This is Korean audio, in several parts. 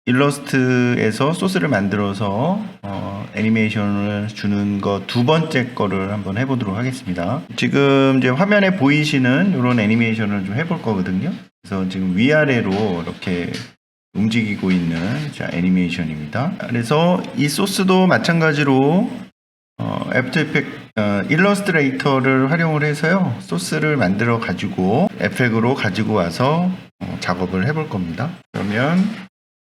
일러스트에서 소스를 만들어서 애니메이션을 주는 거 두 번째 거를 한번 해보도록 하겠습니다. 지금 이제 화면에 보이시는 이런 애니메이션을 좀 해볼 거거든요. 그래서 지금 위아래로 이렇게 움직이고 있는 애니메이션입니다. 그래서 이 소스도 마찬가지로 애프터 이펙트 일러스트레이터를 활용을 해서요 소스를 만들어 가지고 에펙으로 가지고 와서 작업을 해볼 겁니다. 그러면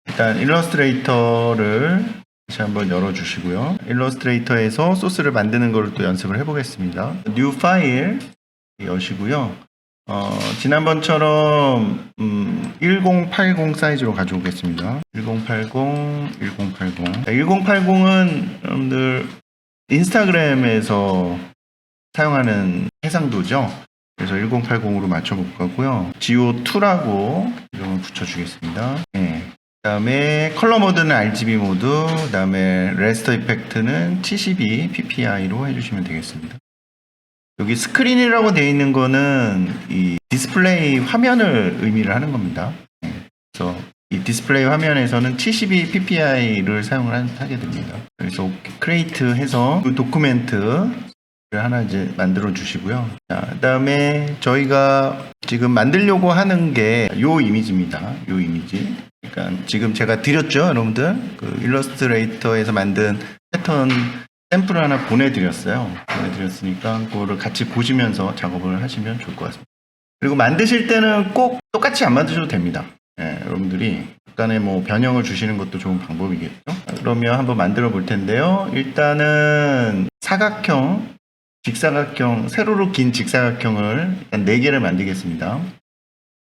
일단 일러스트레이터를 다시 한번 열어주시고요. 일러스트레이터에서 소스를 만드는 걸 또 연습을 해보겠습니다. New 파일 여시고요. 지난번처럼 1080 사이즈로 가져오겠습니다. 1080은 여러분들 인스타그램에서 사용하는 해상도죠. 그래서 1080으로 맞춰볼 거고요. GO2라고 이름을 붙여주겠습니다. 네. 그 다음에 컬러 모드는 RGB 모드, 그 다음에 레스터 이펙트는 72 PPI로 해주시면 되겠습니다. 여기 스크린이라고 되어 있는 거는 이 디스플레이 화면을 의미를 하는 겁니다. 네. 그래서 이 디스플레이 화면에서는 72 PPI를 사용을 하게 됩니다. 그래서 크리에이트 해서 그 도큐멘트를 하나 이제 만들어 주시고요. 자, 그 다음에 저희가 지금 만들려고 하는 게 요 이미지입니다. 요 이미지. 그러니까 지금 제가 드렸죠, 여러분들. 그 일러스트레이터에서 만든 패턴 샘플을 하나 보내드렸어요. 보내드렸으니까 그거를 같이 보시면서 작업을 하시면 좋을 것 같습니다. 그리고 만드실 때는 꼭 똑같이 안 만드셔도 됩니다. 네, 여러분들이 약간의 뭐 변형을 주시는 것도 좋은 방법이겠죠. 그러면 한번 만들어 볼 텐데요. 일단은 사각형, 직사각형, 세로로 긴 직사각형을 일단 4개를 만들겠습니다.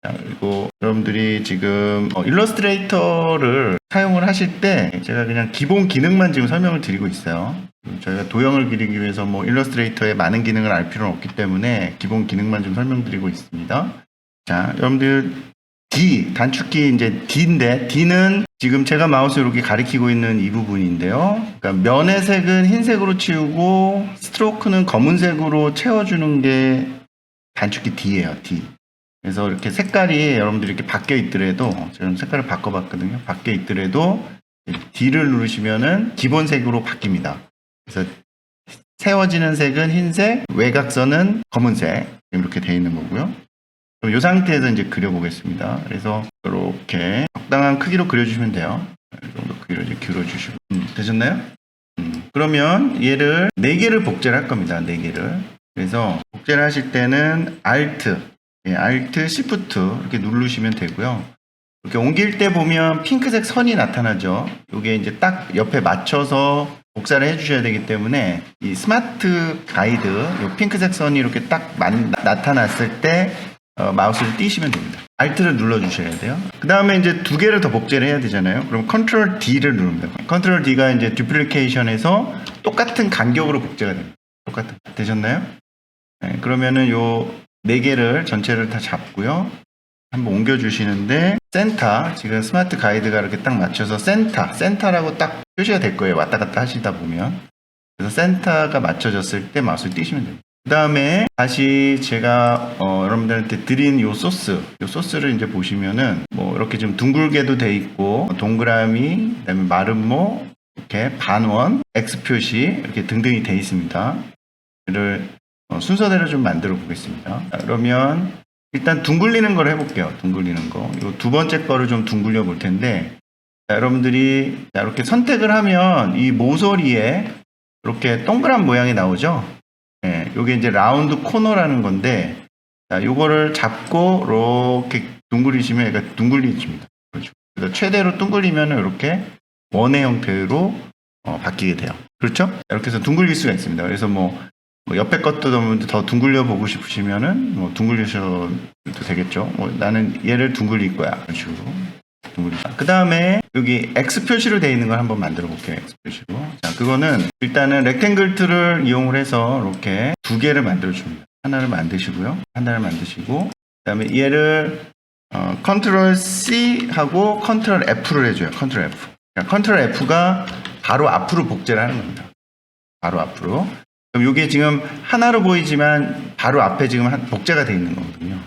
자, 그리고 여러분들이 지금 일러스트레이터를 사용을 하실 때 제가 그냥 기본 기능만 지금 설명을 드리고 있어요. 저희가 도형을 그리기 위해서 뭐 일러스트레이터의 많은 기능을 알 필요는 없기 때문에 기본 기능만 좀 설명드리고 있습니다. 자, 여러분들 D, 단축키 이제 D인데 D는 지금 제가 마우스 이렇게 가리키고 있는 이 부분인데요. 그러니까 면의 색은 흰색으로 치우고 스트로크는 검은색으로 채워주는 게 단축키 D예요. D. 그래서 이렇게 색깔이 여러분들이 이렇게 바뀌어 있더라도 지금 색깔을 바꿔봤거든요. 바뀌어 있더라도 D를 누르시면은 기본색으로 바뀝니다. 그래서 세워지는 색은 흰색, 외곽선은 검은색 이렇게 되어 있는 거고요. 그럼 이 상태에서 이제 그려보겠습니다. 그래서 이렇게 적당한 크기로 그려주시면 돼요. 이 정도 크기로 이제 길어주시고 되셨나요? 그러면 얘를 4개를 복제를 할 겁니다. 4개를. 그래서 복제를 하실 때는 Alt, Shift 이렇게 누르시면 되고요. 이렇게 옮길 때 보면 핑크색 선이 나타나죠. 이게 이제 딱 옆에 맞춰서 복사를 해주셔야 되기 때문에 이 스마트 가이드, 이 핑크색 선이 이렇게 딱 나타났을 때 마우스를 띄시면 됩니다. Alt를 눌러주셔야 돼요. 그 다음에 이제 2개를 더 복제를 해야 되잖아요. 그럼 Ctrl D를 누릅니다. Ctrl D가 이제 듀플리케이션에서 똑같은 간격으로 복제가 됩니다. 되셨나요? 네, 그러면은 요 4개를 전체를 다 잡고요. 한번 옮겨주시는데 센터, 지금 스마트 가이드가 이렇게 딱 맞춰서 센터라고 딱 표시가 될 거예요. 왔다 갔다 하시다 보면. 그래서 센터가 맞춰졌을 때 마우스를 띄시면 됩니다. 그 다음에 다시 제가 여러분들한테 드린 요 소스를 이제 보시면은 뭐 이렇게 좀 둥글게도 돼 있고 동그라미, 그다음에 마름모, 이렇게 반원, X 표시 이렇게 등등이 돼 있습니다. 이를 순서대로 좀 만들어 보겠습니다. 자, 그러면 일단 둥글리는 걸 해볼게요. 둥글리는 거. 요 두 번째 거를 좀 둥글려 볼 텐데 자, 여러분들이 이렇게 선택을 하면 이 모서리에 이렇게 동그란 모양이 나오죠. 네, 요게 이제 라운드 코너라는 건데, 자, 요거를 잡고, 이렇게 둥글리시면, 얘가 둥글리집니다. 그렇죠. 그래서 최대로 둥글리면 이렇게 원의 형태로 바뀌게 돼요. 그렇죠? 이렇게 해서 둥글릴 수가 있습니다. 그래서 뭐 옆에 것도 더 둥글려 보고 싶으시면은, 뭐, 둥글리셔도 되겠죠. 뭐, 나는 얘를 둥글릴 거야. 이런 식으로. 그 다음에 여기 X 표시로 되어 있는 걸 한번 만들어 볼게요. X 표시로. 자, 그거는 일단은 렉탱글 툴을 이용을 해서 이렇게 2개를 만들어 줍니다. 하나를 만드시고요. 그 다음에 얘를 컨트롤 C 하고 컨트롤 F를 해줘요. 컨트롤 F. 그러니까 컨트롤 F가 바로 앞으로 복제를 하는 겁니다. 바로 앞으로. 그럼 이게 지금 하나로 보이지만 바로 앞에 지금 복제가 되어 있는 거거든요.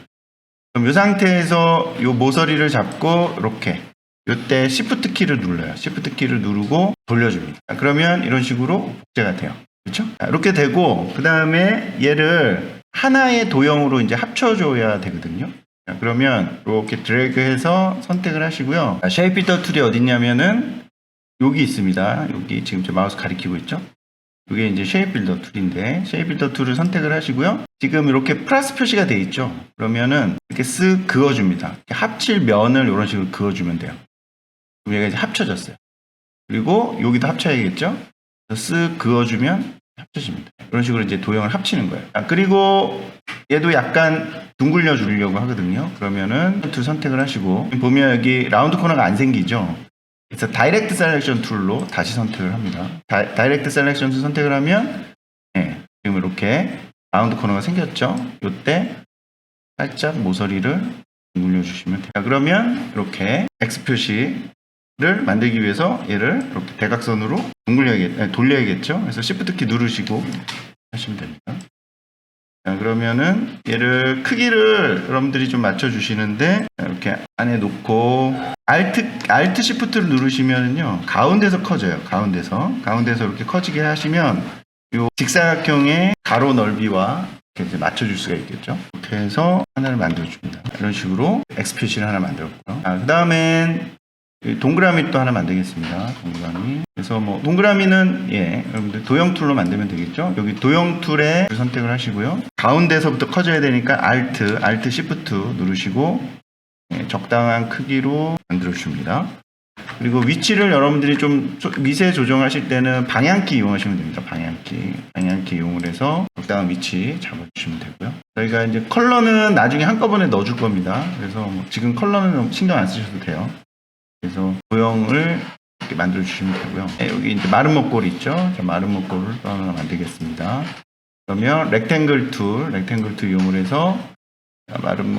그럼 이 상태에서 이 모서리를 잡고 이렇게 이때 Shift 키를 눌러요. Shift 키를 누르고 돌려줍니다. 그러면 이런 식으로 복제가 돼요. 그렇죠? 이렇게 되고 그 다음에 얘를 하나의 도형으로 이제 합쳐줘야 되거든요. 그러면 이렇게 드래그해서 선택을 하시고요. 쉐입 필터 툴이 어디 있냐면은 여기 있습니다. 여기 지금 제 마우스 가리키고 있죠? 이게 이제 쉐입 빌더 툴인데 쉐입 빌더 툴을 선택을 하시고요. 지금 이렇게 플러스 표시가 되어 있죠. 그러면은 이렇게 쓱 그어줍니다. 이렇게 합칠 면을 이런 식으로 그어주면 돼요. 그럼 얘가 이제 합쳐졌어요. 그리고 여기도 합쳐야겠죠. 쓱 그어주면 합쳐집니다. 이런 식으로 이제 도형을 합치는 거예요. 그리고 얘도 약간 둥글려 주려고 하거든요. 그러면은 툴 선택을 하시고 보면 여기 라운드 코너가 안 생기죠. 그래서 다이렉트 셀렉션 툴로 다시 선택을 합니다. 다이렉트 셀렉션 툴 선택을 하면 지금 이렇게 라운드 코너가 생겼죠. 이때 살짝 모서리를 둥글려 주시면 돼요. 그러면 이렇게 X 표시를 만들기 위해서 얘를 이렇게 대각선으로 돌려야겠죠. 그래서 Shift 키 누르시고 하시면 됩니다. 자, 그러면은 얘를 크기를 여러분들이 좀 맞춰주시는데 이렇게 안에 놓고 Alt Shift를 누르시면요 가운데서 커져요. 가운데서 이렇게 커지게 하시면 요 직사각형의 가로 넓이와 이렇게 이제 맞춰줄 수가 있겠죠. 이렇게 해서 하나를 만들어줍니다. 이런 식으로 X 표시를 하나 만들었고요. 그 다음엔 동그라미 또 하나 만들겠습니다. 동그라미. 그래서 뭐 동그라미는 여러분들 도형 툴로 만들면 되겠죠. 여기 도형 툴에 선택을 하시고요. 가운데서부터 커져야 되니까 Alt Shift 누르시고 적당한 크기로 만들어 줍니다. 그리고 위치를 여러분들이 좀 미세 조정하실 때는 방향키 이용하시면 됩니다. 방향키 이용을 해서 적당한 위치 잡아주시면 되고요. 저희가 이제 컬러는 나중에 한꺼번에 넣어줄 겁니다. 그래서 뭐 지금 컬러는 신경 안 쓰셔도 돼요. 그래서 도형을 이렇게 만들어 주시면 되고요. 여기 이제 마른 목골 있죠? 자, 마른 목골을 또 하나 만들겠습니다. 그러면 렉탱글 툴 이용을 해서 마른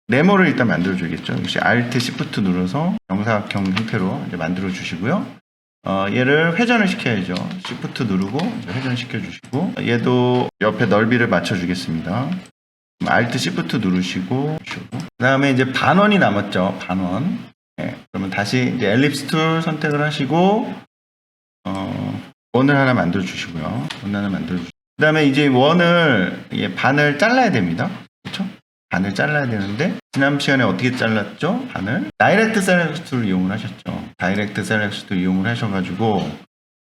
네모를 일단 만들어 주겠죠. 역시 Alt Shift 눌러서 정사각형 형태로 이제 만들어 주시고요. 얘를 회전을 시켜야죠. Shift 누르고 회전시켜 주시고 얘도 옆에 넓이를 맞춰 주겠습니다. Alt Shift 누르시고 그 다음에 이제 반원이 남았죠. 반원. 그러면 다시 이제 엘립스 툴 선택을 하시고 원을 하나 만들어 주시고요. 그 다음에 이제 원을 반을 잘라야 됩니다. 그렇죠? 반을 잘라야 되는데 지난 시간에 어떻게 잘랐죠? 반을 다이렉트 셀렉트 툴을 이용을 하셨죠. 다이렉트 셀렉트 툴 이용을 하셔가지고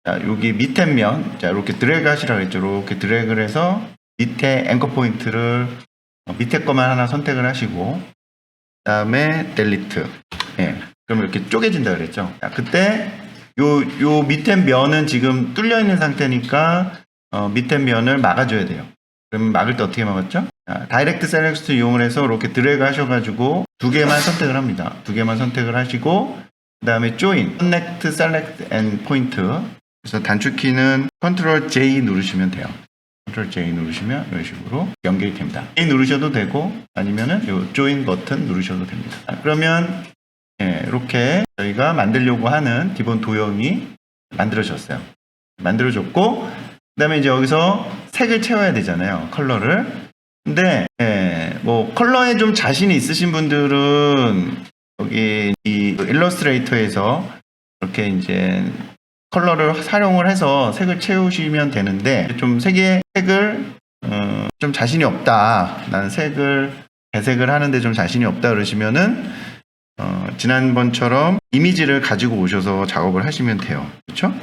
자, 여기 밑에 면 이렇게 드래그 하시라고 했죠. 이렇게 드래그를 해서 밑에 앵커 포인트를 밑에 것만 하나 선택을 하시고 그 다음에 델리트. 그럼 이렇게 쪼개진다 그랬죠. 자, 그때 요 밑에 면은 지금 뚫려 있는 상태니까 밑에 면을 막아줘야 돼요. 그러면 막을 때 어떻게 막았죠? 자, 다이렉트 셀렉트 이용을 해서 이렇게 드래그 하셔가지고 두 개만 선택을 합니다. 두 개만 선택을 하시고 그 다음에 join, connect, select and point. 그래서 단축키는 Ctrl J 누르시면 돼요. Ctrl J 누르시면 이런 식으로 연결이 됩니다. A 누르셔도 되고 아니면은 요 join 버튼 누르셔도 됩니다. 그러면 이렇게 저희가 만들려고 하는 기본 도형이 만들어졌고 그 다음에 이제 여기서 색을 채워야 되잖아요. 컬러를. 근데 뭐 컬러에 좀 자신이 있으신 분들은 여기 이 일러스트레이터에서 이렇게 이제 컬러를 활용을 해서 색을 채우시면 되는데 좀 색을 좀 자신이 없다. 나는 배색을 하는데 좀 자신이 없다 그러시면은 지난번처럼 이미지를 가지고 오셔서 작업을 하시면 돼요. 그렇죠?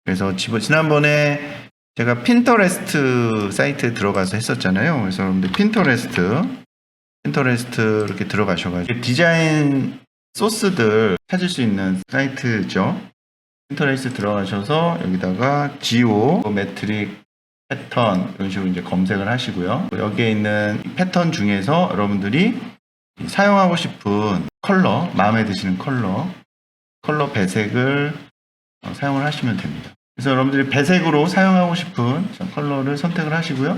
그래서 지난번에 제가 핀터레스트 사이트에 들어가서 했었잖아요. 그래서 여러분들 핀터레스트 이렇게 들어가셔가지고 디자인 소스들 찾을 수 있는 사이트죠. 핀터레스트 들어가셔서 여기다가 지오메트릭 패턴 이런 식으로 이제 검색을 하시고요. 여기에 있는 패턴 중에서 여러분들이 사용하고 싶은 컬러, 마음에 드시는 컬러 배색을 사용을 하시면 됩니다. 그래서 여러분들이 배색으로 사용하고 싶은 컬러를 선택을 하시고요.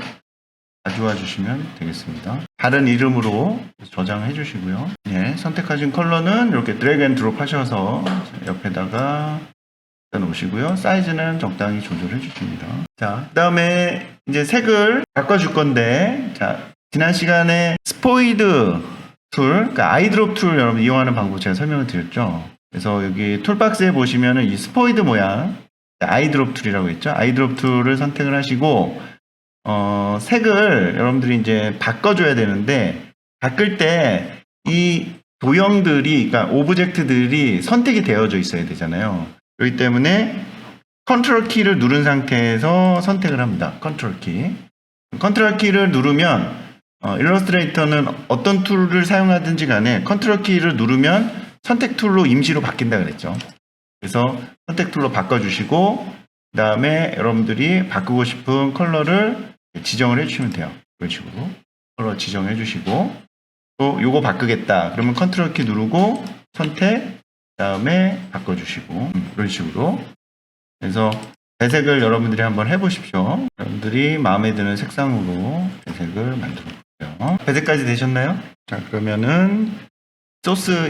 가져와 주시면 되겠습니다. 다른 이름으로 저장해 주시고요. 선택하신 컬러는 이렇게 드래그 앤 드롭 하셔서 옆에다가 놓으시고요. 사이즈는 적당히 조절해 주십니다. 자, 그 다음에 이제 색을 바꿔줄 건데, 자, 지난 시간에 스포이드 툴, 그러니까 아이드롭 툴 여러분 이용하는 방법 제가 설명을 드렸죠. 그래서 여기 툴박스에 보시면은 이 스포이드 모양 아이드롭 툴이라고 했죠. 아이드롭 툴을 선택을 하시고 색을 여러분들이 이제 바꿔줘야 되는데 바꿀 때 이 도형들이 그러니까 오브젝트들이 선택이 되어져 있어야 되잖아요. 그렇기 때문에 컨트롤 키를 누른 상태에서 선택을 합니다. 컨트롤 키. 컨트롤 키를 누르면 일러스트레이터는 어떤 툴을 사용하든지 간에 컨트롤 키를 누르면 선택 툴로 임시로 바뀐다 그랬죠. 그래서 선택 툴로 바꿔주시고 그 다음에 여러분들이 바꾸고 싶은 컬러를 지정을 해주시면 돼요. 이런 식으로 컬러 지정해 주시고 또 요거 바꾸겠다 그러면 컨트롤 키 누르고 선택 그 다음에 바꿔주시고 이런 식으로. 그래서 배색을 여러분들이 한번 해보십시오. 여러분들이 마음에 드는 색상으로 배색을 만들어 볼게요. 배색까지 되셨나요? 자, 그러면은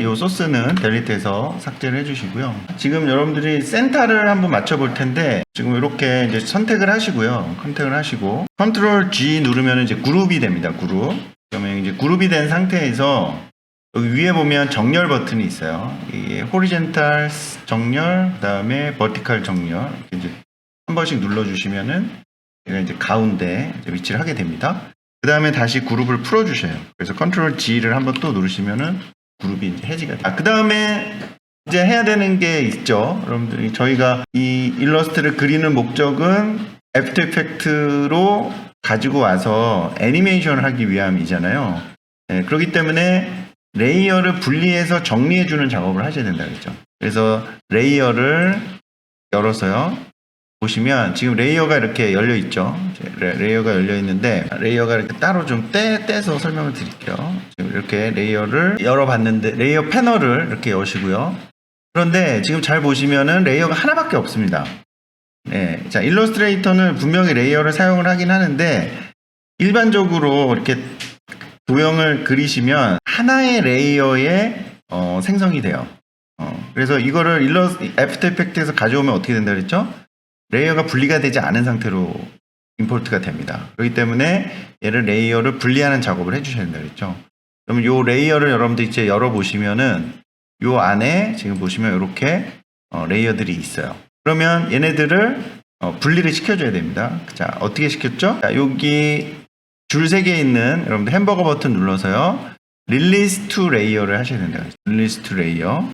요 소스는 델리트해서 삭제를 해주시고요. 지금 여러분들이 센터를 한번 맞춰볼 텐데 지금 이렇게 이제 선택을 하시고요. 선택을 하시고 컨트롤 G 누르면 이제 그룹이 됩니다. 그룹. 그러면 이제 그룹이 된 상태에서 여기 위에 보면 정렬 버튼이 있어요. 이게 호리젠탈 정렬, 그 다음에 버티컬 정렬. 이렇게 이제 한 번씩 눌러주시면은 얘가 이제 가운데 이제 위치를 하게 됩니다. 그 다음에 다시 그룹을 풀어주셔요. 그래서 컨트롤 G를 한번 또 누르시면은 그룹이 이제 해지가 돼요. 그 다음에 이제 해야 되는 게 있죠. 여러분들이 저희가 이 일러스트를 그리는 목적은 애프터 이펙트로 가지고 와서 애니메이션을 하기 위함이잖아요. 네, 그렇기 때문에 레이어를 분리해서 정리해주는 작업을 하셔야 된다 그랬죠. 그래서 레이어를 열어서요. 보시면 지금 레이어가 이렇게 열려 있죠. 레이어가 열려 있는데 레이어가 이렇게 따로 좀 떼서 설명을 드릴게요. 지금 이렇게 레이어를 열어봤는데 레이어 패널을 이렇게 여시고요. 그런데 지금 잘 보시면은 레이어가 하나밖에 없습니다. 네, 자 일러스트레이터는 분명히 레이어를 사용을 하긴 하는데 일반적으로 이렇게 도형을 그리시면 하나의 레이어에 생성이 돼요. 그래서 이거를 애프터 이펙트에서 가져오면 어떻게 된다 그랬죠? 레이어가 분리가 되지 않은 상태로 임포트가 됩니다. 그렇기 때문에 얘를 레이어를 분리하는 작업을 해주셔야 된다 그랬죠. 그러면 이 레이어를 여러분들 이제 열어보시면은 이 안에 지금 보시면 이렇게 레이어들이 있어요. 그러면 얘네들을 분리를 시켜줘야 됩니다. 자, 어떻게 시켰죠? 자, 여기 줄 3개 있는 여러분들 햄버거 버튼 눌러서요. 릴리스 투 레이어를 하셔야 된다. 릴리스 투 레이어.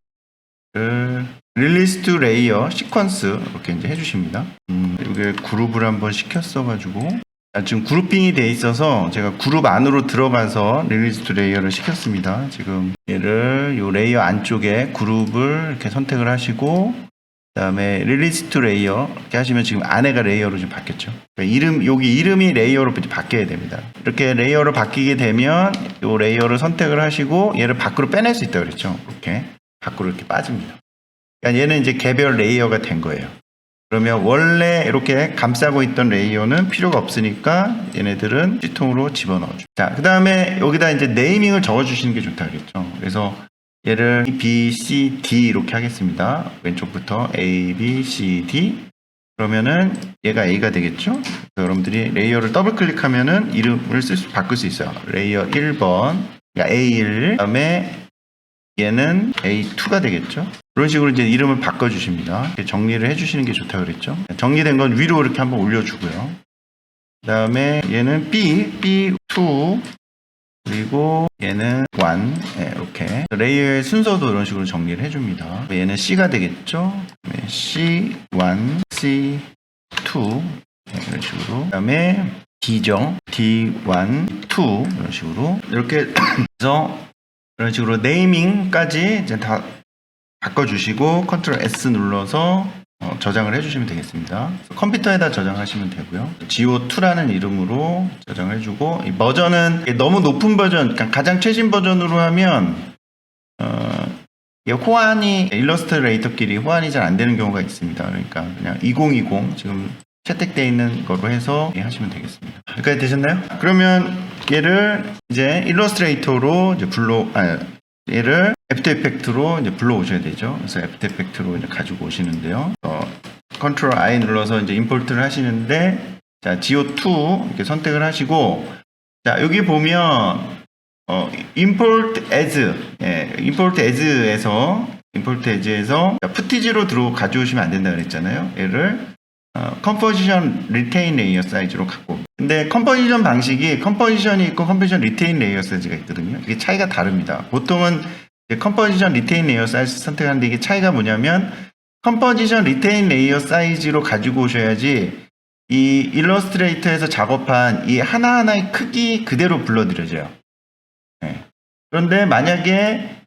릴리스 투 레이어 시퀀스 이렇게 이제 해주십니다. 이게 그룹을 한번 시켰어가지고 지금 그룹핑이 돼 있어서 제가 그룹 안으로 들어가서 릴리스 투 레이어를 시켰습니다. 지금 얘를 요 레이어 안쪽에 그룹을 이렇게 선택을 하시고 그 다음에 릴리스 투 레이어 이렇게 하시면 지금 안에가 레이어로 좀 바뀌었죠. 그러니까 여기 이름이 레이어로 바뀌어야 됩니다. 이렇게 레이어로 바뀌게 되면 요 레이어를 선택을 하시고 얘를 밖으로 빼낼 수 있다고 그랬죠. 이렇게 밖으로 이렇게 빠집니다. 그러니까 얘는 이제 개별 레이어가 된 거예요. 그러면 원래 이렇게 감싸고 있던 레이어는 필요가 없으니까 얘네들은 C통으로 집어넣어줘. 자, 그 다음에 여기다 이제 네이밍을 적어주시는 게 좋다 그랬죠. 그래서 얘를 B, C, D 이렇게 하겠습니다. 왼쪽부터 A, B, C, D. 그러면은 얘가 A가 되겠죠. 여러분들이 레이어를 더블 클릭하면은 이름을 바꿀 수 있어요. 레이어 1번, A1, 그 다음에 얘는 A2가 되겠죠. 그런 식으로 이제 이름을 바꿔주십니다. 이렇게 정리를 해주시는 게 좋다고 그랬죠. 정리된 건 위로 이렇게 한번 올려주고요. 그 다음에 얘는 B2, 그리고 얘는 1, 네, 이렇게. 레이어의 순서도 이런 식으로 정리를 해줍니다. 얘는 C가 되겠죠. C1, C2, 네, 이런 식으로. 그 다음에 D죠. D1, 2, 이런 식으로. 이렇게 해서 이런 식으로 네이밍까지 이제 다 바꿔주시고 컨트롤 S 눌러서 저장을 해주시면 되겠습니다. 컴퓨터에다 저장하시면 되고요. GO2라는 이름으로 저장을 해주고 이 버전은 너무 높은 버전, 그러니까 가장 최신 버전으로 하면 호환이 일러스트레이터끼리 호환이 잘 안 되는 경우가 있습니다. 그러니까 그냥 2020 지금 채택되어 있는 거로 해서 하시면 되겠습니다. 여기까지 되셨나요? 그러면 얘를 이제 일러스트레이터로 이제 얘를 애프터 이펙트로 이제 불러오셔야 되죠. 그래서 애프터 이펙트로 이제 가지고 오시는데요. 컨트롤 I 눌러서 이제 임포트를 하시는데, 자, GO2 이렇게 선택을 하시고, 자, 여기 보면, import as, import as에서 임포트 에지에서 푸티지로 가져오시면 안 된다 그랬잖아요. 얘를 컴포지션 리테인 레이어 사이즈로 갖고. 근데 컴포지션 방식이 컴포지션이 있고 컴포지션 리테인 레이어 사이즈가 있거든요. 이게 차이가 다릅니다. 보통은 컴포지션 리테인 레이어 사이즈 선택하는데 이게 차이가 뭐냐면 컴포지션 리테인 레이어 사이즈로 가지고 오셔야지 이 일러스트레이터에서 작업한 이 하나하나의 크기 그대로 불러들여져요. 네. 그런데 만약에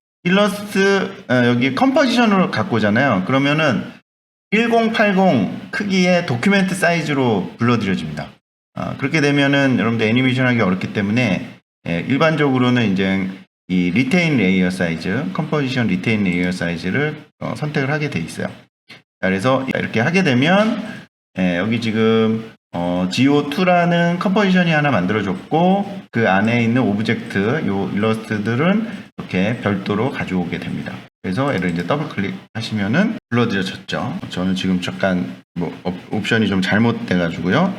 여기 컴포지션으로 갖고 오잖아요. 그러면은 1080 크기의 도큐멘트 사이즈로 불러들여집니다. 그렇게 되면은 여러분들 애니메이션 하기 어렵기 때문에 일반적으로는 이제 이 리테인 레이어 사이즈, 컴포지션 리테인 레이어 사이즈를 선택을 하게 돼 있어요. 그래서 이렇게 하게 되면 여기 지금 GO2라는 컴포지션이 하나 만들어졌고 그 안에 있는 오브젝트, 요 일러스트들은 이렇게 별도로 가져오게 됩니다. 그래서 얘를 이제 더블 클릭하시면은 불러들여졌죠. 저는 지금 잠깐 옵션이 좀 잘못돼 가지고요.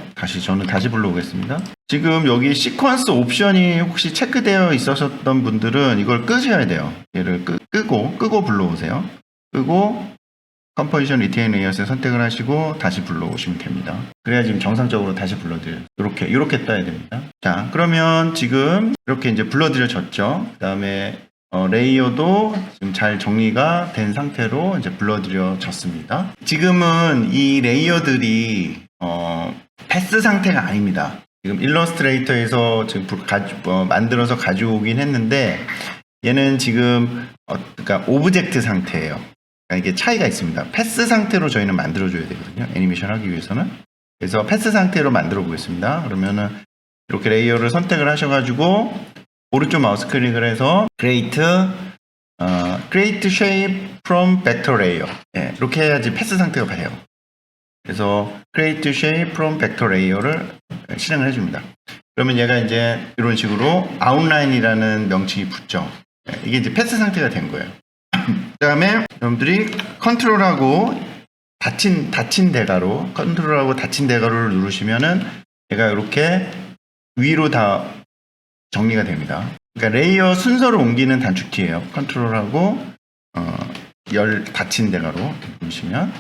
저는 다시 불러오겠습니다. 지금 여기 시퀀스 옵션이 혹시 체크되어 있으셨던 분들은 이걸 끄셔야 돼요. 얘를 끄고 불러오세요. 끄고 컴포지션 리테인 레이어스 선택을 하시고 다시 불러오시면 됩니다. 그래야 지금 정상적으로 다시 불러드려요. 이렇게 떠야 됩니다. 자, 그러면 지금 이렇게 이제 불러드려졌죠. 그 다음에 레이어도 지금 잘 정리가 된 상태로 이제 불러드려졌습니다. 지금은 이 레이어들이 패스 상태가 아닙니다. 지금 일러스트레이터에서 지금 만들어서 가져오긴 했는데 얘는 지금 그러니까 오브젝트 상태예요. 그러니까 이게 차이가 있습니다. 패스 상태로 저희는 만들어줘야 되거든요. 애니메이션 하기 위해서는. 그래서 패스 상태로 만들어 보겠습니다. 그러면은 이렇게 레이어를 선택을 하셔가지고 오른쪽 마우스 클릭을 해서 Create Shape from Vector Layer. 이렇게 해야지 패스 상태가 돼요. 그래서 Create Shape from Vector Layer를 실행을 해줍니다. 그러면 얘가 이제 이런 식으로 Outline이라는 명칭이 붙죠. 이게 이제 패스 상태가 된 거예요. 그 다음에 여러분들이 컨트롤하고 닫힌 대괄호를 누르시면은 얘가 이렇게 위로 다 정리가 됩니다. 그러니까 레이어 순서를 옮기는 단축키예요. 컨트롤하고 닫힌 대괄호 누르시면.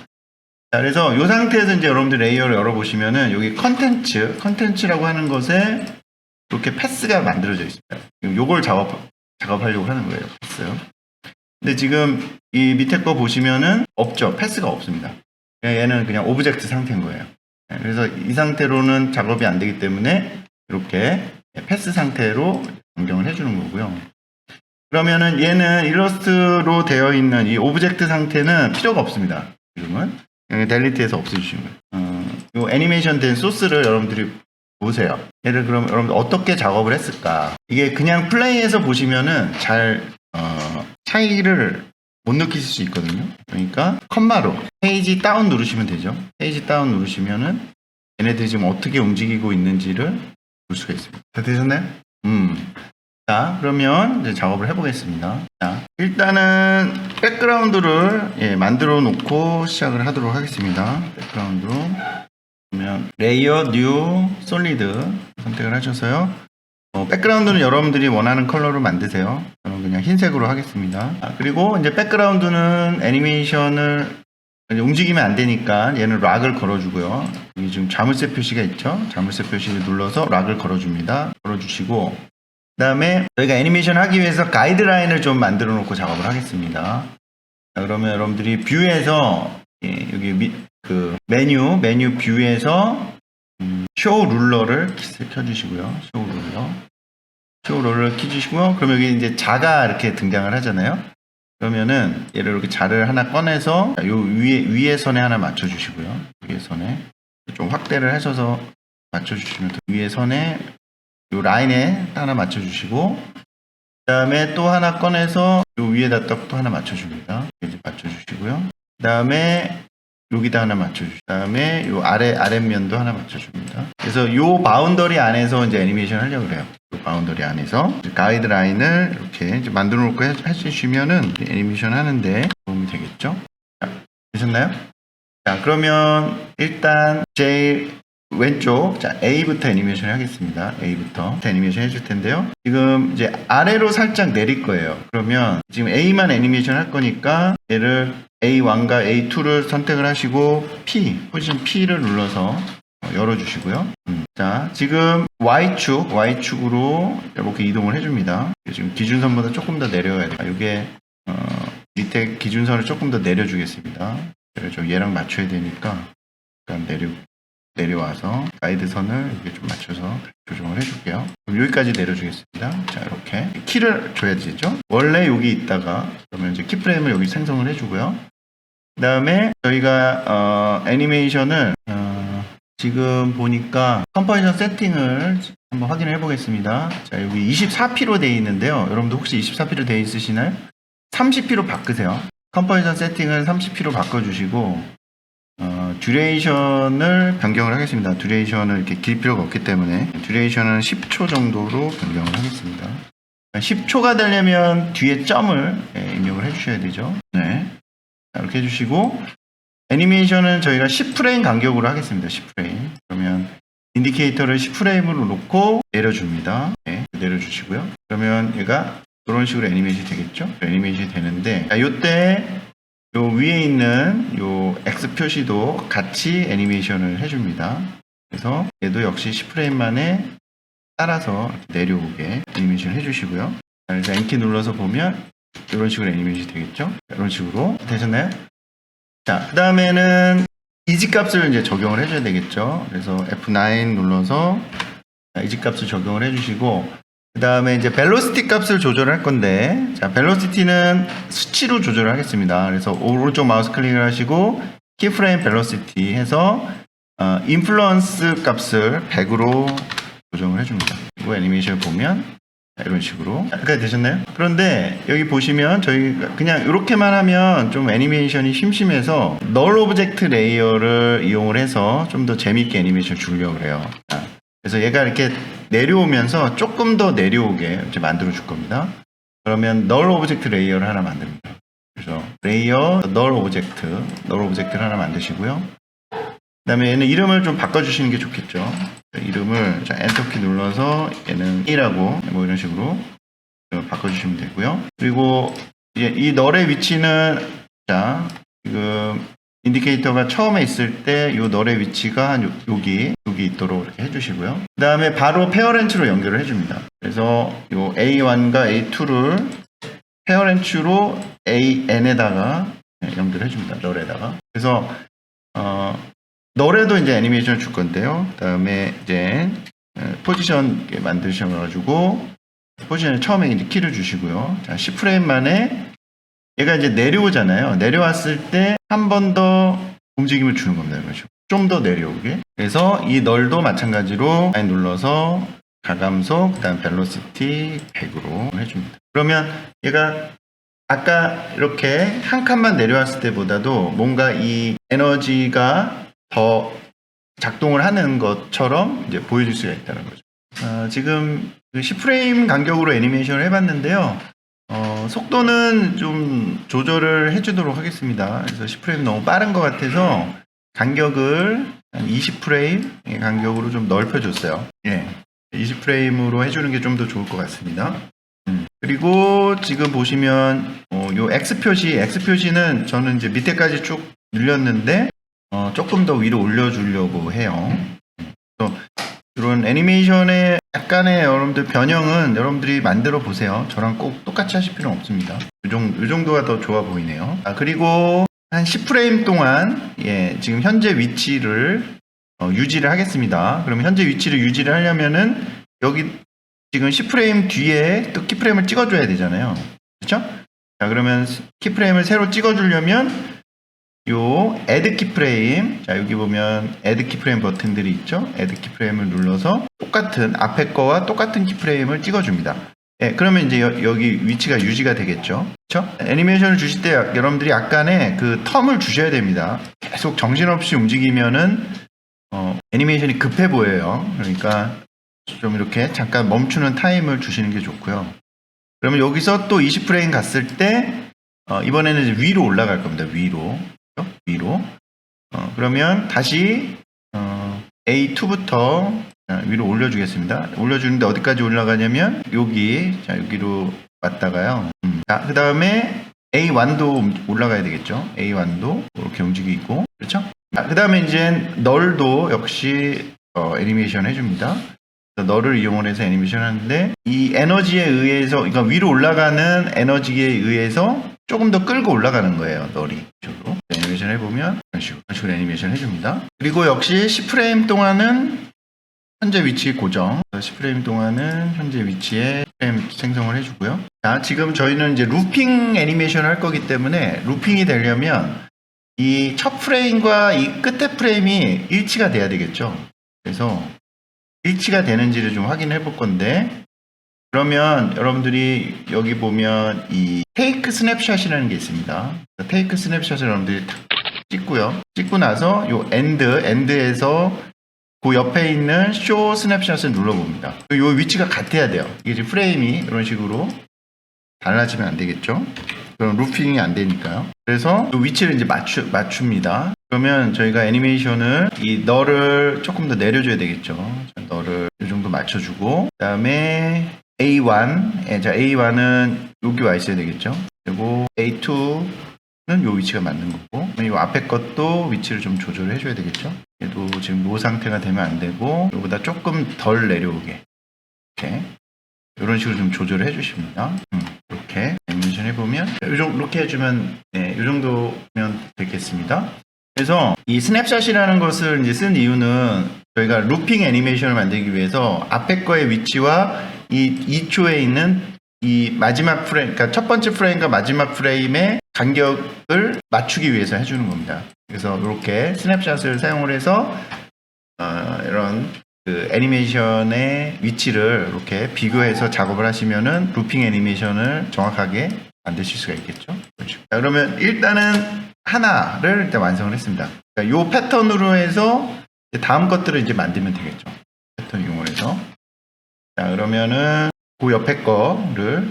자, 그래서 이 상태에서 이제 여러분들 레이어를 열어보시면은 여기 컨텐츠라고 하는 것에 이렇게 패스가 만들어져 있습니다. 요걸 작업하려고 하는 거예요. 패스. 근데 지금 이 밑에 거 보시면은 없죠. 패스가 없습니다. 얘는 그냥 오브젝트 상태인 거예요. 그래서 이 상태로는 작업이 안 되기 때문에 이렇게 패스 상태로 변경을 해주는 거고요. 그러면은 얘는 일러스트로 되어 있는 이 오브젝트 상태는 필요가 없습니다. 지금은 델리트해서 없애주시면 요 애니메이션 된 소스를 여러분들이 보세요. 얘를 그럼 여러분들 어떻게 작업을 했을까? 이게 그냥 플레이해서 보시면은 잘 차이를 못 느끼실 수 있거든요. 그러니까 컴마로 페이지 다운 누르시면 되죠. 페이지 다운 누르시면은 얘네들이 지금 어떻게 움직이고 있는지를 볼 수가 있습니다. 다 되셨나요? 자, 그러면 이제 작업을 해보겠습니다. 자, 일단은 백그라운드를 만들어 놓고 시작을 하도록 하겠습니다. 백그라운드로 그러면 레이어, 뉴, 솔리드 선택을 하셔서요. 백그라운드는 여러분들이 원하는 컬러로 만드세요. 저는 그냥 흰색으로 하겠습니다. 그리고 이제 백그라운드는 애니메이션을 움직이면 안 되니까 얘는 락을 걸어주고요. 여기 지금 자물쇠 표시가 있죠. 자물쇠 표시를 눌러서 락을 걸어줍니다. 걸어주시고 그 다음에 저희가 애니메이션 하기 위해서 가이드라인을 좀 만들어 놓고 작업을 하겠습니다. 자, 그러면 여러분들이 뷰에서 여기 메뉴 뷰에서 쇼 룰러를 켜주시고요. 쇼 룰러를 켜주시고요. 그러면 여기 이제 자가 이렇게 등장을 하잖아요. 그러면은 얘를 이렇게 자를 하나 꺼내서 요 위에 선에 하나 맞춰주시고요. 위에 선에 좀 확대를 하셔서 맞춰주시면 위에 선에 요 라인에 하나 맞춰주시고 그 다음에 또 하나 꺼내서 요 위에다 또 하나 맞춰줍니다. 이제 맞춰주시고요. 그 다음에 여기다 하나 맞춰주시고 그 다음에 요 아랫면도 하나 맞춰줍니다. 그래서 요 바운더리 안에서 이제 애니메이션 하려고 그래요. 요 바운더리 안에서 가이드라인을 이렇게 이제 만들어 놓고 해주시면은 애니메이션 하는데 도움이 되겠죠? 자, 되셨나요? 자, 그러면 일단 제일 왼쪽, 자, A부터 애니메이션을 하겠습니다. A부터 애니메이션 해줄 텐데요. 지금 이제 아래로 살짝 내릴 거예요. 그러면 지금 A만 애니메이션 할 거니까 얘를 A1과 A2를 선택을 하시고 포지션 P를 눌러서 열어주시고요. 자, 지금 Y축으로 이렇게 이동을 해줍니다. 지금 기준선보다 조금 더 내려야 돼요. 이게 밑에 기준선을 조금 더 내려주겠습니다. 그래서 얘랑 맞춰야 되니까 약간 내려와서 가이드선을 이렇게 좀 맞춰서 조정을 해줄게요. 그럼 여기까지 내려주겠습니다. 자, 이렇게 키를 줘야 되죠. 원래 여기 있다가 그러면 이제 키프레임을 여기 생성을 해주고요. 그 다음에 저희가 애니메이션을 지금 보니까 컴포지션 세팅을 한번 확인을 해보겠습니다. 자, 여기 24p로 되어 있는데요. 여러분도 혹시 24p로 되어 있으시나요? 30p로 바꾸세요. 컴포지션 세팅은 30p로 바꿔주시고 듀레이션을 변경을 하겠습니다. 듀레이션을 이렇게 길 필요가 없기 때문에 듀레이션은 10초 정도로 변경을 하겠습니다. 10초가 되려면 뒤에 점을 입력을 해주셔야 되죠. 네, 이렇게 해주시고 애니메이션은 저희가 10프레임 간격으로 하겠습니다. 10프레임. 그러면 인디케이터를 10프레임으로 놓고 내려줍니다. 네, 내려주시고요. 그러면 얘가 이런 식으로 애니메이션이 되겠죠? 애니메이션이 되는데 이때 요 위에 있는 요 X 표시도 같이 애니메이션을 해줍니다. 그래서 얘도 역시 10프레임 만에 따라서 내려오게 애니메이션을 해주시고요. 그래서 N키 눌러서 보면 이런 식으로 애니메이션이 되겠죠? 이런 식으로 되셨나요? 자, 그 다음에는 이지 값을 이제 적용을 해줘야 되겠죠. 그래서 F9 눌러서 이지 값을 적용을 해주시고, 그 다음에 이제 벨로시티 값을 조절할 건데, 자, 벨로시티는 수치로 조절을 하겠습니다. 그래서 오른쪽 마우스 클릭을 하시고, 키프레임 벨로시티 해서, 인플루언스 값을 100으로 조정을 해줍니다. 그리고 애니메이션을 보면, 이런 식으로. 그렇게 되셨나요? 그런데 여기 보시면 저희가 그냥 이렇게만 하면 좀 애니메이션이 심심해서 널 오브젝트 레이어를 이용을 해서 좀 더 재밌게 애니메이션 주려고 그래요. 그래서 얘가 이렇게 내려오면서 조금 더 내려오게 이제 만들어 줄 겁니다. 그러면 널 오브젝트 레이어를 하나 만듭니다. 그래서 레이어 널 오브젝트를 하나 만드시고요. 그 다음에 얘는 이름을 좀 바꿔주시는 게 좋겠죠. 이름을 자, 엔터키 눌러서 얘는 E라고 뭐 이런 식으로 바꿔주시면 되고요. 그리고 이제 이 널의 위치는 자, 지금 인디케이터가 처음에 있을 때 이 널의 위치가 한 여기 있도록 이렇게 해주시고요. 그 다음에 바로 페어렌츠로 연결을 해줍니다. 그래서 이 A1과 A2를 페어렌츠로 AN에다가 연결해줍니다. 널에다가. 그래서 널에도 이제 애니메이션을 줄 건데요. 그 다음에 이제 포지션 만드셔가지고 포지션에 처음에 이제 키를 주시고요. 자, 10프레임 만에 얘가 이제 내려오잖아요. 내려왔을 때 한 번 더 움직임을 주는 겁니다. 좀 더 내려오게. 그래서 이 널도 마찬가지로 눌러서 가감속, 그 다음 벨로시티 100으로 해줍니다. 그러면 얘가 아까 이렇게 한 칸만 내려왔을 때보다도 뭔가 이 에너지가 더 작동을 하는 것처럼 이제 보여줄 수가 있다는 거죠. 지금 10프레임 간격으로 애니메이션을 해봤는데요. 속도는 좀 조절을 해주도록 하겠습니다. 그래서 10프레임 너무 빠른 것 같아서 간격을 한 20프레임 간격으로 좀 넓혀줬어요. 예, 20프레임으로 해주는 게 좀 더 좋을 것 같습니다. 그리고 지금 보시면 요 X 표시는 저는 이제 밑에까지 쭉 늘렸는데 조금 더 위로 올려주려고 해요. 그래서 이런 애니메이션의 약간의 여러분들 변형은 여러분들이 만들어 보세요. 저랑 꼭 똑같이 하실 필요는 없습니다. 이 정도가 더 좋아 보이네요. 그리고 한 10프레임 동안 지금 현재 위치를 유지를 하겠습니다. 그러면 현재 위치를 유지를 하려면은 여기 지금 10프레임 뒤에 또 키프레임을 찍어줘야 되잖아요. 그렇죠? 자, 그러면 키프레임을 새로 찍어주려면 요 add 키프레임, 자 여기 보면 add 키프레임 버튼들이 있죠. add 키프레임을 눌러서 똑같은 앞에 거와 똑같은 키프레임을 찍어줍니다. 예, 그러면 이제 여기 위치가 유지가 되겠죠. 그렇죠? 애니메이션을 주실 때 여러분들이 약간의 그 텀을 주셔야 됩니다. 계속 정신없이 움직이면은 애니메이션이 급해 보여요. 그러니까 좀 이렇게 잠깐 멈추는 타임을 주시는 게 좋고요. 그러면 여기서 또 20프레임 갔을 때 이번에는 이제 위로 올라갈 겁니다. 위로. 그러면 다시 A2부터 위로 올려주겠습니다. 올려주는데 어디까지 올라가냐면 여기로 왔다가요. 자, 그 다음에 A1도 올라가야 되겠죠. A1도 이렇게 움직이고, 그렇죠? 그 다음에 이제 널도 역시 애니메이션 해줍니다. 널을 이용해서 애니메이션 하는데, 이 에너지에 의해서, 그러니까 위로 올라가는 에너지에 의해서 조금 더 끌고 올라가는 거예요. 널이. 이쪽으로. 애니메이션 해보면 이런 식으로 애니메이션 해줍니다. 그리고 역시 10프레임 동안은 현재 위치 고정. 10프레임 동안은 현재 위치에 프레임 생성을 해주고요. 자, 지금 저희는 이제 루핑 애니메이션을 할 거기 때문에 루핑이 되려면 이 첫 프레임과 이 끝에 프레임이 일치가 돼야 되겠죠. 그래서 일치가 되는지를 좀 확인해 볼 건데, 그러면 여러분들이 여기 보면 이 테이크 스냅샷이라는 게 있습니다. 테이크 스냅샷을 여러분들이 탁 찍고요. 찍고 나서 요 엔드에서 그 옆에 있는 쇼 스냅샷을 눌러봅니다. 이 위치가 같아야 돼요. 이게 지금 프레임이 이런 식으로 달라지면 안 되겠죠. 그럼 루핑이 안 되니까요. 그래서 그 위치를 이제 맞춥니다. 그러면 저희가 애니메이션을 이 널을 조금 더 내려줘야 되겠죠. 널을 이 정도 맞춰주고, 그 다음에 A1, 자 A1은 여기 와 있어야 되겠죠. 그리고 A2는 요 위치가 맞는 거고, 이 앞에 것도 위치를 좀 조절을 해줘야 되겠죠. 얘도 지금 이 상태가 되면 안 되고, 이거보다 조금 덜 내려오게 이렇게 이런 식으로 좀 조절을 해주십니다. 이렇게 애니메이션 해보면 이렇게 해주면 이 정도면 되겠습니다. 그래서 이 스냅샷이라는 것을 이제 쓴 이유는 저희가 루핑 애니메이션을 만들기 위해서 앞에 거의 위치와 이 2초에 있는 이 마지막 프레임, 그러니까 첫 번째 프레임과 마지막 프레임의 간격을 맞추기 위해서 해주는 겁니다. 그래서 이렇게 스냅샷을 사용을 해서 이런 그 애니메이션의 위치를 이렇게 비교해서 작업을 하시면은 루핑 애니메이션을 정확하게 만드실 수가 있겠죠. 그렇죠. 자, 그러면 일단은 하나를 일단 완성을 했습니다. 그러니까 이 패턴으로 해서 다음 것들을 이제 만들면 되겠죠. 패턴 이용해서. 자, 그러면은 그 옆에 거를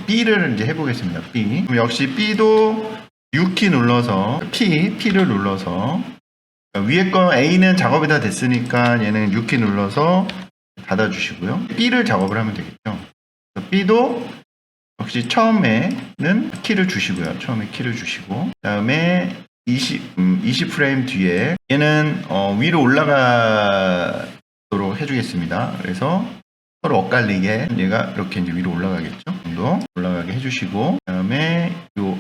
B를 이제 해보겠습니다. B. 그럼 역시 B도 U키 눌러서 P를 눌러서 위에 거 A는 작업이 다 됐으니까 얘는 U키 눌러서 닫아주시고요. B를 작업을 하면 되겠죠. B도 역시 처음에는 키를 주시고요. 처음에 키를 주시고, 그 다음에 20프레임 뒤에 얘는 위로 올라가도록 해주겠습니다. 그래서 서로 엇갈리게 얘가 이렇게 이제 위로 올라가겠죠. 정도 올라가게 해주시고, 그 다음에 요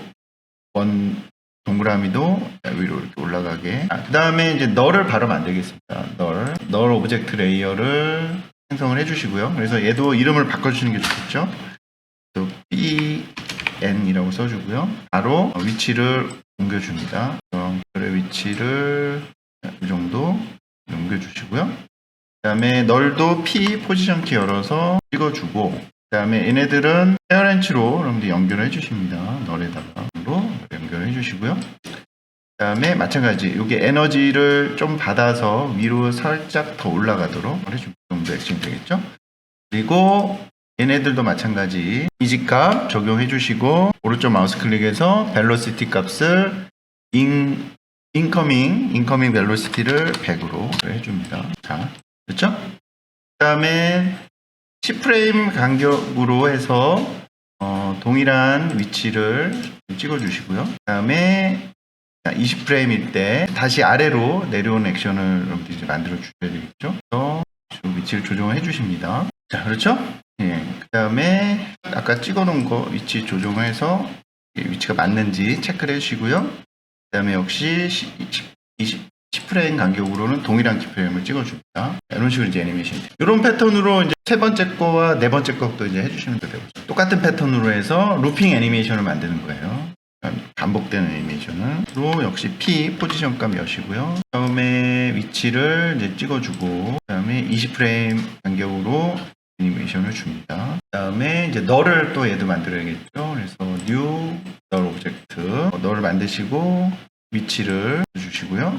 동그라미도 위로 이렇게 올라가게. 그 다음에 이제 널을 바로 만들겠습니다. 널 오브젝트 레이어를 생성을 해주시고요. 그래서 얘도 이름을 바꿔주시는 게 좋겠죠. BN이라고 써주고요. 바로 위치를 옮겨줍니다. 별의 위치를 이 정도 옮겨주시고요. 그 다음에 널도 P 포지션 키 열어서 찍어주고, 그 다음에 얘네들은 페어렌치로 여러분들 연결을 해주십니다. 널에다가 연결해 주시고요. 그 다음에 마찬가지 여기 에너지를 좀 받아서 위로 살짝 더 올라가도록 해주면 정도 액션 되겠죠. 그리고 얘네들도 마찬가지 이지값 적용해 주시고, 오른쪽 마우스 클릭해서 벨로시티 값을 인커밍 벨로시티를 100으로 해줍니다. 자, 그렇죠? 그 다음에 10프레임 간격으로 해서 동일한 위치를 찍어 주시고요. 그 다음에 20프레임일 때 다시 아래로 내려오는 액션을 여러분들이 이제 만들어 주셔야 되겠죠. 그래서 위치를 조정을 해 주십니다. 자, 그렇죠? 예. 그 다음에 아까 찍어 놓은 거 위치 조정해서 위치가 맞는지 체크를 해 주시고요. 그 다음에 역시 10프레임 간격으로는 동일한 키프레임을 찍어줍니다. 이런 식으로 이제 애니메이션이 돼요. 이런 패턴으로 이제 세 번째 거와 네 번째 것도 이제 해주시면 되고, 똑같은 패턴으로 해서 루핑 애니메이션을 만드는 거예요. 반복되는 애니메이션은 역시 P 포지션 값 여시고요. 처음에 위치를 이제 찍어주고, 그 다음에 20프레임 간격으로 애니메이션을 줍니다. 그 다음에 이제 널을 또 얘도 만들어야겠죠. 그래서 new 널 오브젝트 널을 만드시고 위치를 주시고요.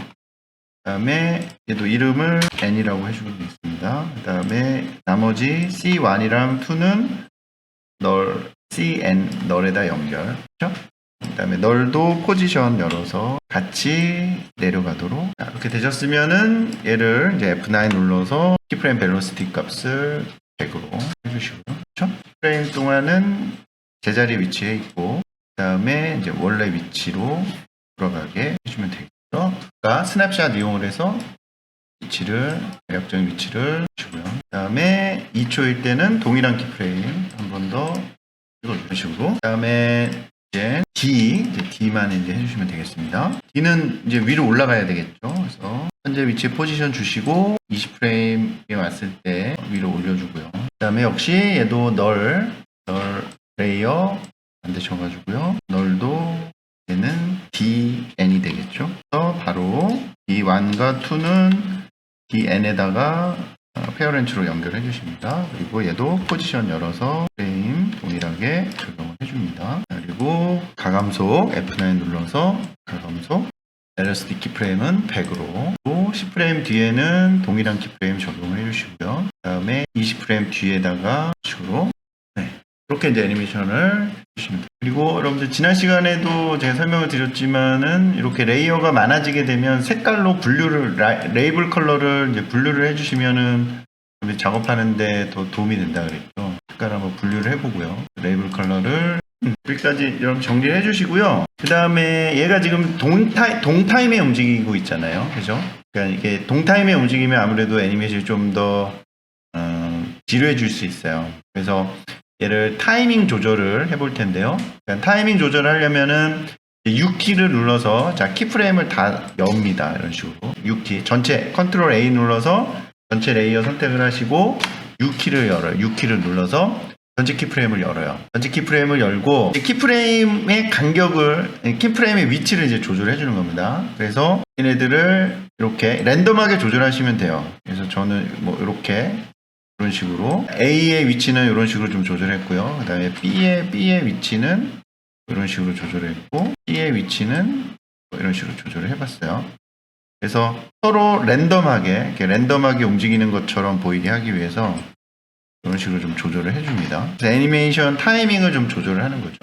그 다음에 얘도 이름을 n이라고 해주면 되겠습니다. 그 다음에 나머지 C1이랑 2는 널 cn 널에다 연결. 그렇죠? 그 다음에 널도 포지션 열어서 같이 내려가도록. 자, 이렇게 되셨으면은 얘를 이제 F9 눌러서 키프레임 벨로시티 값을 100으로 해주시고요. 그렇죠? 프레임 동안은 제자리 위치에 있고, 그 다음에 이제 원래 위치로 돌아가게 해주면 되겠죠. 그러니까 스냅샷 이용을 해서 위치를, 대략적인 위치를 주고요. 그 다음에 2초일 때는 동일한 키프레임 한 번 더 찍어주시고, 그 다음에 이제 D만 이제 해주시면 되겠습니다. D는 이제 위로 올라가야 되겠죠. 그래서 현재 위치에 포지션 주시고 20프레임에 왔을 때 위로 올려주고요. 그 다음에 역시 얘도 널 레이어 만드셔가지고요. 널도 얘는 DN이 되겠죠. 그래서 바로 D1과 2는 DN에다가 페어렌츠로 연결해 주십니다. 그리고 얘도 포지션 열어서 프레임 동일하게 적용을 해줍니다. 그리고 가감속 F9 눌러서 가감속 벨로시티 키프레임은 100으로, 10프레임 뒤에는 동일한 키프레임 적용을 해주시고요. 그 다음에 20프레임 뒤에다가 식으로 이렇게 이제 애니메이션을 해주시면 돼요. 그리고 여러분들 지난 시간에도 제가 설명을 드렸지만은 이렇게 레이어가 많아지게 되면 색깔로 분류를, 레이블 컬러를 이제 분류를 해주시면은 작업하는데 더 도움이 된다 그랬죠. 색깔 한번 분류를 해보고요. 레이블 컬러를 여기까지 여러분 정리를 해주시고요. 그 다음에 얘가 지금 동타임에 움직이고 있잖아요. 그죠? 그러니까 이게 동타임에 움직이면 아무래도 애니메이션이 좀 더 지루해질 수 있어요. 그래서 얘를 타이밍 조절을 해볼 텐데요. 그러니까 타이밍 조절을 하려면은 6키를 눌러서 자 키프레임을 다 엽니다. 이런 식으로 6키 전체 컨트롤 A 눌러서 전체 레이어 선택을 하시고 6키를 열어요. 6키를 눌러서 전체 키프레임을 열어요. 전체 키프레임을 열고 키프레임의 간격을, 키프레임의 위치를 이제 조절해 주는 겁니다. 그래서 얘네들을 이렇게 랜덤하게 조절하시면 돼요. 그래서 저는 뭐 이렇게 이런 식으로 A의 위치는 이런 식으로 좀 조절했고요. 그 다음에 B의 위치는 이런 식으로 조절했고 C의 위치는 이런 식으로 조절을 해봤어요. 그래서 서로 랜덤하게 이렇게 랜덤하게 움직이는 것처럼 보이게 하기 위해서 이런 식으로 좀 조절을 해줍니다. 그래서 애니메이션 타이밍을 좀 조절을 하는 거죠.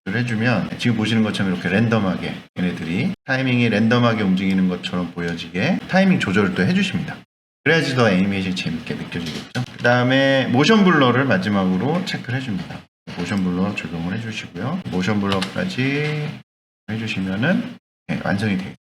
조절해주면 지금 보시는 것처럼 이렇게 랜덤하게 얘네들이 타이밍이 랜덤하게 움직이는 것처럼 보여지게 타이밍 조절을 또 해주십니다. 그래야지 더 애니메이션이 재밌게 느껴지겠죠. 그 다음에 모션 블러를 마지막으로 체크를 해줍니다. 모션 블러 적용을 해주시고요. 모션 블러까지 해주시면은 완성이 되겠습니다.